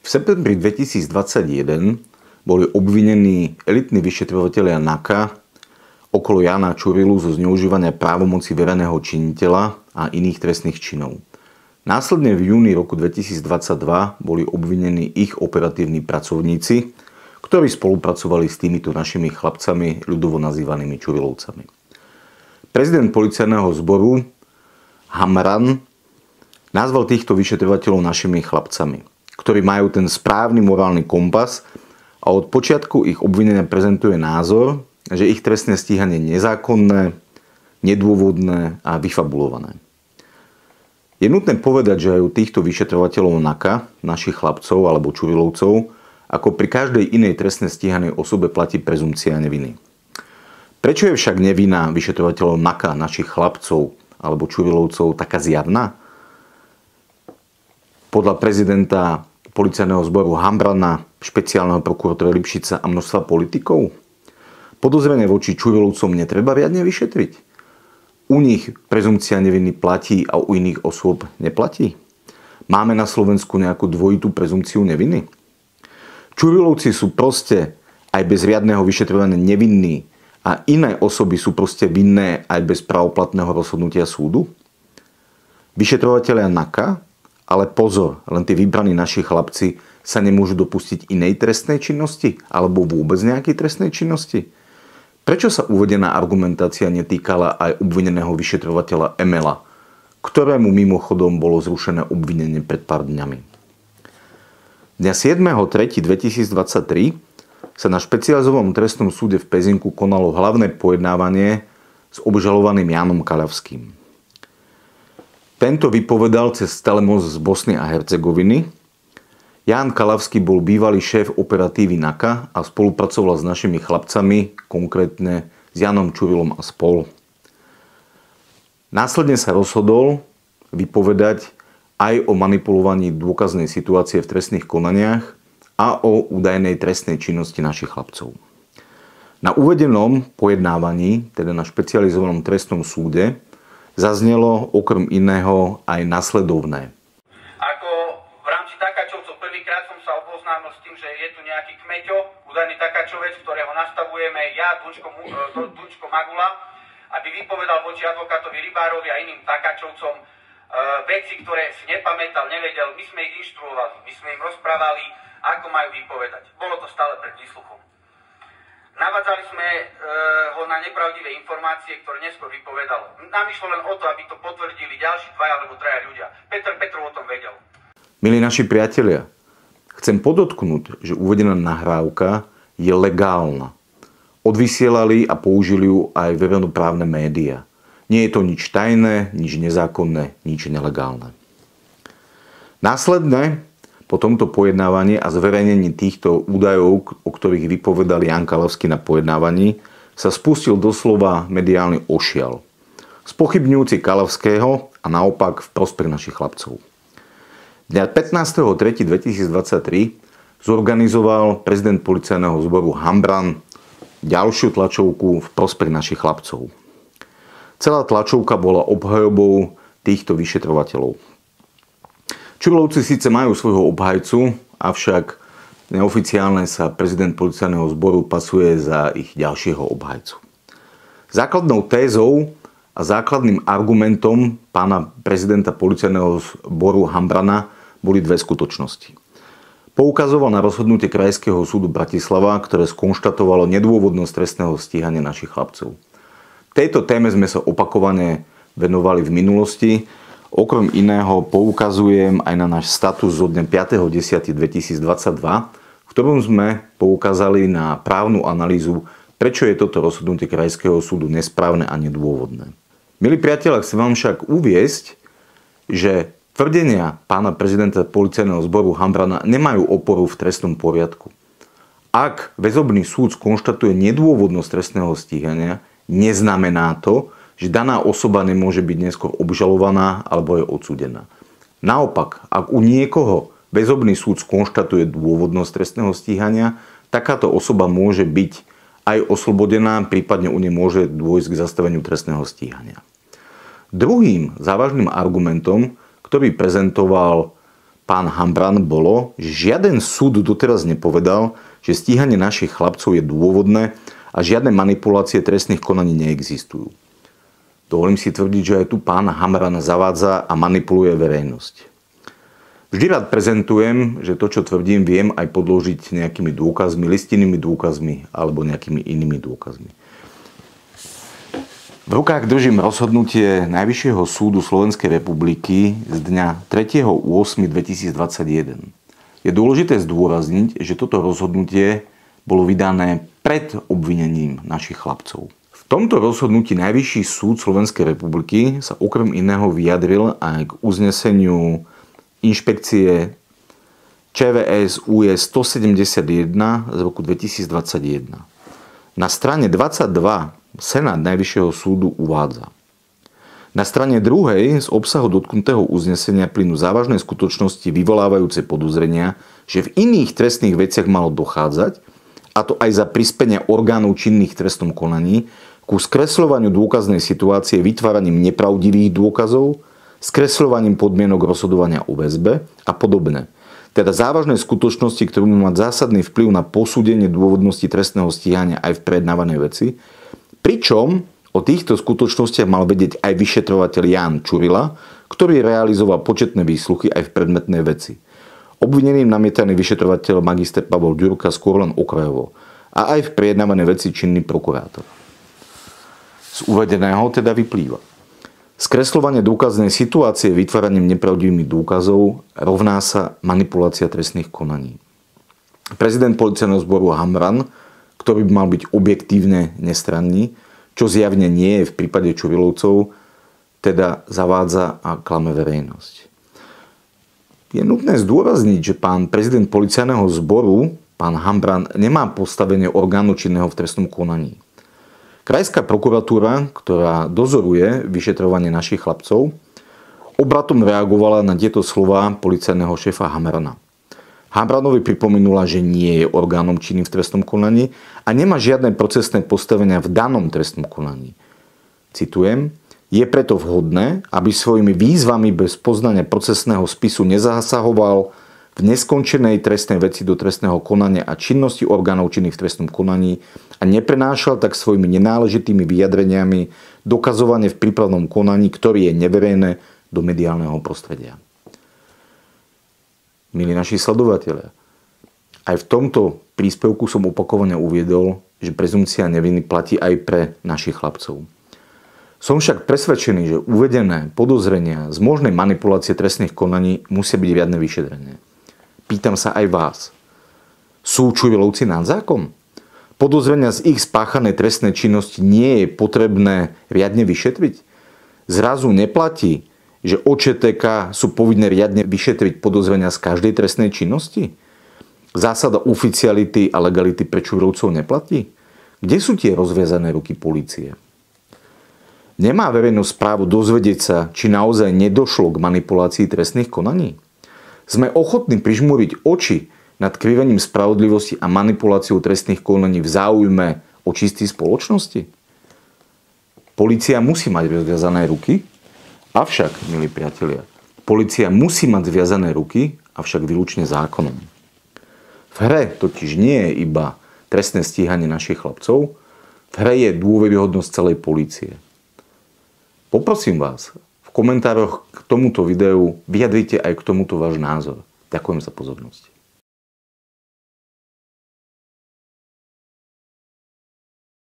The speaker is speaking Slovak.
V septembri 2021 boli obvinení elitní vyšetrovatelia NAKA okolo Jána Čurilu zo zneužívania právomoci verejného činiteľa a iných trestných činov. Následne v júni roku 2022 boli obvinení ich operatívni pracovníci, ktorí spolupracovali s týmito našimi chlapcami, ľudovo nazývanými Čurilovcami. Prezident policajného zboru Hamran nazval týchto vyšetrovateľov našimi chlapcami, ktorí majú ten správny morálny kompas a od počiatku ich obvinenia prezentuje názor, že ich trestné stíhanie je nezákonné, nedôvodné a vyfabulované. Je nutné povedať, že aj u týchto vyšetrovateľov NAKA, našich chlapcov alebo Čurilovcov, ako pri každej inej trestne stíhanej osobe platí prezumcia neviny. Prečo je však nevina vyšetrovateľov NAKA, našich chlapcov alebo Čurilovcov taká zjavná? Podľa prezidenta policajného zboru Hamrana, špeciálneho prokurátora Lipšica a množstva politikov? Podozrenie voči Čurilovcom netreba riadne vyšetriť? U nich prezumcia neviny platí a u iných osôb neplatí? Máme na Slovensku nejakú dvojitú prezumciu neviny? Čurilovci sú proste aj bez riadneho vyšetrovania nevinní a iné osoby sú proste vinné aj bez pravoplatného rozhodnutia súdu? Vyšetrovatelia NAKA, ale pozor, len tí vybraní naši chlapci sa nemôžu dopustiť inej trestnej činnosti alebo vôbec nejakej trestnej činnosti? Prečo sa uvedená argumentácia netýkala aj obvineného vyšetrovateľa Emela, ktorému mimochodom bolo zrušené obvinenie pred pár dňami? Dňa 7.3.2023 sa na špecializovanom trestnom súde v Pezinku konalo hlavné pojednávanie s obžalovaným Jánom Kalavským. Tento vypovedal cez telemost z Bosny a Hercegoviny. Ján Kalavský bol bývalý šéf operatívy NAKA a spolupracoval s našimi chlapcami, konkrétne s Jánom Čurilom a spol. Následne sa rozhodol vypovedať aj o manipulovaní dôkaznej situácie v trestných konaniach a o údajnej trestnej činnosti našich chlapcov. Na uvedenom pojednávaní, teda na špecializovanom trestnom súde, zaznelo okrem iného aj nasledovné. Ako v rámci Takáčovcov prvýkrát som sa oboznámil s tým, že je tu nejaký kmeťo, údajný Takáčovec, ktorého nastavujeme ja, Dunčko Magula, aby vypovedal voči advokátovi Rybárovi a iným Takáčovcom veci, ktoré si nepamätal, nevedel. My sme ich inštruovali, my sme im rozprávali, ako majú vypovedať. Bolo to stále pred výsluchom. Navádzali sme ho na nepravdivé informácie, ktoré neskôr vypovedal. Nám išlo len o to, aby to potvrdili ďalší dvaja alebo traja ľudia. Petrov o tom vedel. Milí naši priatelia, chcem podotknúť, že uvedená nahrávka je legálna. Odvysielali a použili ju aj verejnoprávne médiá. Nie je to nič tajné, nič nezákonné, nič nelegálne. Následne po tomto pojednávaní a zverejnení týchto údajov, o ktorých vypovedal Ján Kalavský na pojednávaní, sa spustil doslova mediálny ošial, spochybňujúci Kalavského a naopak v prospech našich chlapcov. Dňa 15.3.2023 zorganizoval prezident policajného zboru Hamran ďalšiu tlačovku v prospech našich chlapcov. Celá tlačovka bola obhajobou týchto vyšetrovateľov. Čurilovci síce majú svojho obhajcu, avšak neoficiálne sa prezident policajného zboru pasuje za ich ďalšieho obhajcu. Základnou tézou a základným argumentom pána prezidenta policajného zboru Hamrana boli dve skutočnosti. Poukazoval na rozhodnutie Krajského súdu Bratislava, ktoré skonštatovalo nedôvodnosť trestného stíhania našich chlapcov. Tejto téme sme sa opakovane venovali v minulosti. Okrem iného poukazujem aj na náš status zo dňa 5.10.2022, v ktorom sme poukázali na právnu analýzu, prečo je toto rozhodnutie Krajského súdu nesprávne a nedôvodné. Milí priatelia, chcem vám však uviesť, že tvrdenia pána prezidenta policajného zboru Hamrana nemajú oporu v trestnom poriadku. Ak väzobný súd skonštatuje nedôvodnosť trestného stíhania, neznamená to, že daná osoba nemôže byť neskôr obžalovaná alebo je odsúdená. Naopak, ak u niekoho väzobný súd skonštatuje dôvodnosť trestného stíhania, takáto osoba môže byť aj oslobodená, prípadne u nej môže dôjsť k zastaveniu trestného stíhania. Druhým závažným argumentom, ktorý prezentoval pán Hambran, bolo, že žiaden súd doteraz nepovedal, že stíhanie našich chlapcov je dôvodné a žiadne manipulácie trestných konaní neexistujú. Dovolím si tvrdiť, že aj tu pán Hambran zavádza a manipuluje verejnosť. Vždy rád prezentujem, že to, čo tvrdím, viem aj podložiť nejakými dôkazmi, listinnými dôkazmi alebo nejakými inými dôkazmi. V rukách držím rozhodnutie Najvyššieho súdu Slovenskej republiky z dňa 3.8.2021. Je dôležité zdôrazniť, že toto rozhodnutie bolo vydané pred obvinením našich chlapcov. V tomto rozhodnutí Najvyšší súd Slovenskej republiky sa okrem iného vyjadril aj k uzneseniu inšpekcie ČVS US 171 z roku 2021. Na strane 22 Senát Najvyššieho súdu uvádza: na strane druhej z obsahu dotknutého uznesenia plynú závažné skutočnosti vyvolávajúce podozrenia, že v iných trestných veciach malo dochádzať, a to aj za prispenia orgánov činných v trestnom konaní, ku skresľovaniu dôkaznej situácie vytváraním nepravdivých dôkazov, skresľovaním podmienok rozhodovania o väzbe a podobne. Teda závažné skutočnosti, ktoré môžu mať zásadný vplyv na posúdenie dôvodnosti trestného stíhania aj v prejednávanej veci. Pričom o týchto skutočnostiach mal vedieť aj vyšetrovateľ Ján Čurila, ktorý realizoval početné výsluchy aj v predmetnej veci. Obvineným namietaný vyšetrovateľ magister Pavol Ďurka skôr len okrajovo a aj v prejednávanej veci činný prokurátor. Z uvedeného teda vyplýva: skresľovanie dôkaznej situácie vytváraním nepravdivými dôkazov rovná sa manipulácia trestných konaní. Prezident policajného zboru Hambran, ktorý by mal byť objektívne nestranný, čo zjavne nie je v prípade Čurilovcov, teda zavádza a klame verejnosť. Je nutné zdôrazniť, že pán prezident policajného zboru, pán Hambran, nemá postavenie orgánu činného v trestnom konaní. Krajská prokuratúra, ktorá dozoruje vyšetrovanie našich chlapcov, obratom reagovala na tieto slová policajného šéfa Hamrana. Hamranovi pripomenula, že nie je orgánom činným v trestnom konaní a nemá žiadne procesné postavenia v danom trestnom konaní. Citujem: je preto vhodné, aby svojimi výzvami bez poznania procesného spisu nezasahoval v neskončenej trestnej veci do trestného konania a činnosti orgánov činných v trestnom konaní a neprenášal tak svojimi nenáležitými vyjadreniami dokazovanie v prípravnom konaní, ktoré je neverejné, do mediálneho prostredia. Milí naši sledovatelia, aj v tomto príspevku som opakovane uviedol, že prezumcia neviny platí aj pre našich chlapcov. Som však presvedčený, že uvedené podozrenia z možnej manipulácie trestných konaní musia byť riadne vyšetrené. Pýtam sa aj vás. Sú Čurilovci nad zákon? Podozrenia z ich spáchanej trestnej činnosti nie je potrebné riadne vyšetriť? Zrazu neplatí, že OČTK sú povinné riadne vyšetriť podozrenia z každej trestnej činnosti? Zásada oficiality a legality pre Čurilovcov neplatí? Kde sú tie rozviazané ruky polície? Nemá verejnosť právo dozvedieť sa, či naozaj nedošlo k manipulácii trestných konaní? Sme ochotní prižmúriť oči nad krivením spravodlivosti a manipuláciou trestných konaní v záujme očistí spoločnosti? Polícia musí mať rozviazané ruky, avšak, milí priatelia, polícia musí mať zviazané ruky, avšak výlučne zákonom. V hre totiž nie je iba trestné stíhanie našich chlapcov, v hre je dôveryhodnosť celej polície. Poprosím vás, v komentároch k tomuto videu vyjadrite aj k tomuto váš názor. Ďakujem za pozornosť.